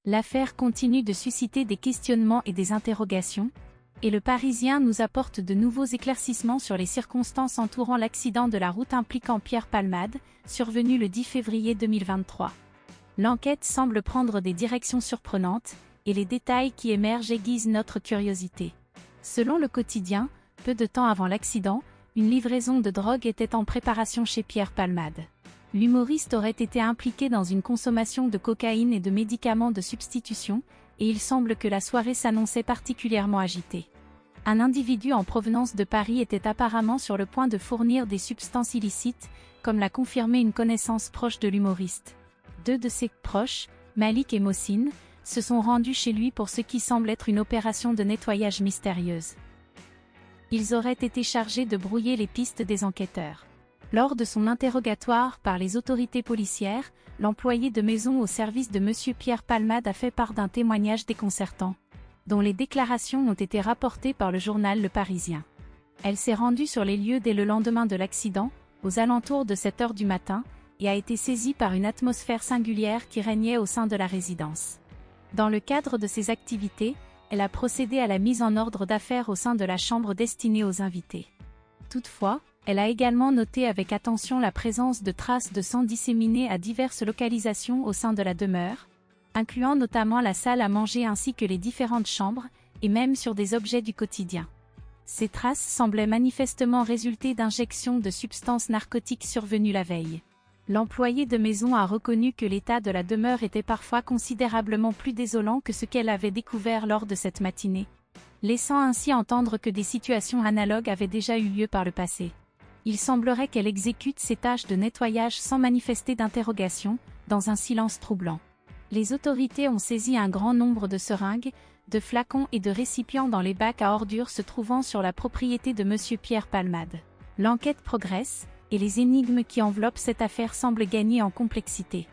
L'affaire continue de susciter des questionnements et des interrogations, et le Parisien nous apporte de nouveaux éclaircissements sur les circonstances entourant l'accident de la route impliquant Pierre Palmade, survenu le 10 février 2023. L'enquête semble prendre des directions surprenantes, et les détails qui émergent aiguisent notre curiosité. Selon le quotidien, peu de temps avant l'accident, une livraison de drogue était en préparation chez Pierre Palmade. L'humoriste aurait été impliqué dans une consommation de cocaïne et de médicaments de substitution, et il semble que la soirée s'annonçait particulièrement agitée. Un individu en provenance de Paris était apparemment sur le point de fournir des substances illicites, comme l'a confirmé une connaissance proche de l'humoriste. Deux de ses proches, Malik et Mohsin, se sont rendus chez lui pour ce qui semble être une opération de nettoyage mystérieuse. Ils auraient été chargés de brouiller les pistes des enquêteurs. Lors de son interrogatoire par les autorités policières, l'employé de maison au service de M. Pierre Palmade a fait part d'un témoignage déconcertant, dont les déclarations ont été rapportées par le journal Le Parisien. Elle s'est rendue sur les lieux dès le lendemain de l'accident, aux alentours de 7 heures du matin, et a été saisie par une atmosphère singulière qui régnait au sein de la résidence. Dans le cadre de ses activités, elle a procédé à la mise en ordre d'affaires au sein de la chambre destinée aux invités. Toutefois, elle a également noté avec attention la présence de traces de sang disséminées à diverses localisations au sein de la demeure, incluant notamment la salle à manger ainsi que les différentes chambres, et même sur des objets du quotidien. Ces traces semblaient manifestement résulter d'injections de substances narcotiques survenues la veille. L'employé de maison a reconnu que l'état de la demeure était parfois considérablement plus désolant que ce qu'elle avait découvert lors de cette matinée, laissant ainsi entendre que des situations analogues avaient déjà eu lieu par le passé. Il semblerait qu'elle exécute ses tâches de nettoyage sans manifester d'interrogation, dans un silence troublant. Les autorités ont saisi un grand nombre de seringues, de flacons et de récipients dans les bacs à ordures se trouvant sur la propriété de M. Pierre Palmade. L'enquête progresse, et les énigmes qui enveloppent cette affaire semblent gagner en complexité.